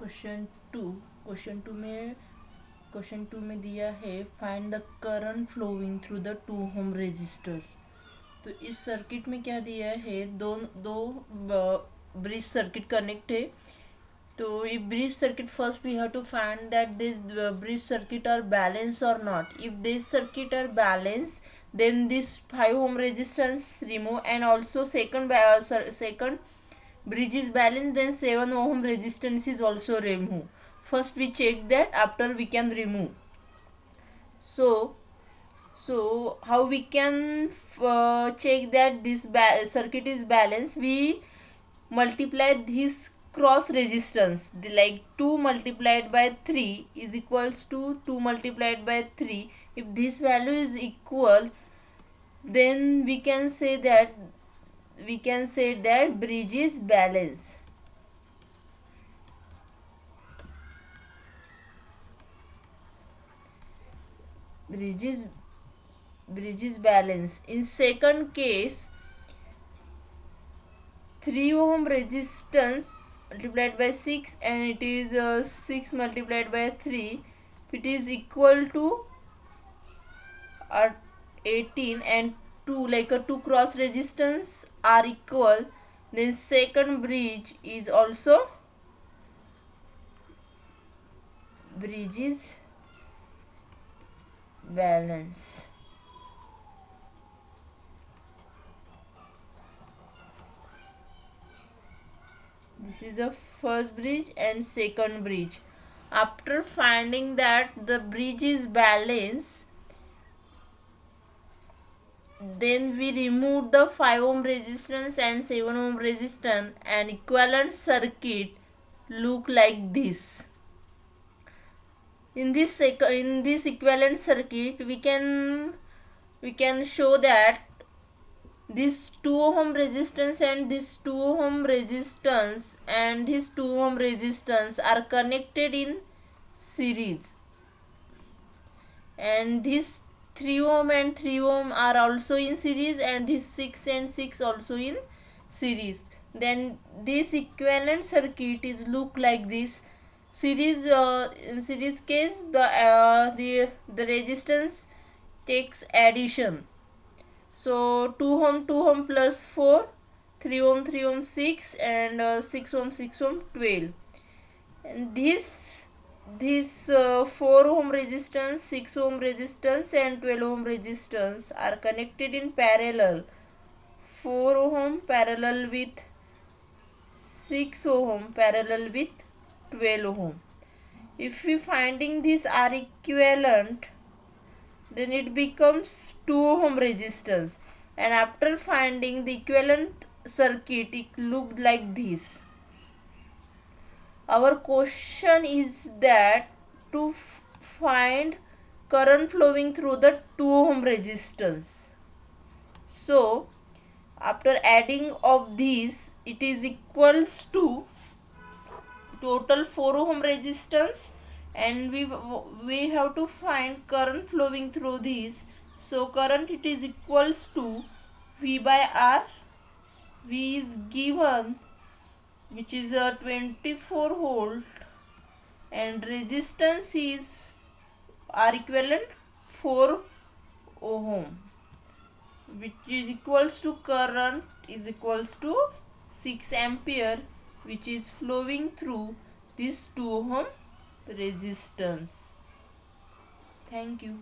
Question to question to में दिया है find the current flowing through the 2 ohm resistor. तो इस सर्किट में क्या दिया है, दो ब्रिज सर्किट कनेक्ट है। तो if bridge circuit, first we have to find that this bridge circuit are balanced or not. If this circuit are balanced, then this 5 ohm resistance remove, and also second bridge is balanced, then 7 ohm resistance is also remove. First we check that, after we can remove. So how we can check that this circuit is balanced? We multiply this cross resistance, like 2 multiplied by 3 is equals to 2 multiplied by 3. If this value is equal, then we can say that bridge is balanced. Bridge is balanced. In second case, 3 ohm resistance multiplied by 6, and it is 6 multiplied by 3. It is equal to 18, and 2, like a 2 cross resistance are equal, then second bridge is also balance. This is the first bridge and second bridge. After finding that the bridge is balanced, then we remove the 5 ohm resistance and 7 ohm resistance, and equivalent circuit look like this. In this equivalent circuit, we can show that this 2 ohm resistance and this 2 ohm resistance and this 2 ohm resistance are connected in series, and this 3 ohm and 3 ohm are also in series, and this 6 and 6 also in series. Then this equivalent circuit is look like this. In series case, the resistance takes addition. So 2 ohm plus 4, 3 ohm 6, and 6 ohm 12. And this 4 ohm resistance, 6 ohm resistance, and 12 ohm resistance are connected in parallel. 4 ohm parallel with 6 ohm parallel with 12 ohm. If we finding these are equivalent, then it becomes 2 ohm resistance, and after finding the equivalent circuit, it looked like this. Our question is that to find current flowing through the 2 ohm resistance. So after adding of these, it is equals to total 4 ohm resistance, and we have to find current flowing through these. So current, it is equals to V by R. V is given, which is a 24 volt, and resistance is R equivalent 4 ohm, which is equals to current is equals to 6 ampere, which is flowing through this 2 ohm resistance. Thank you.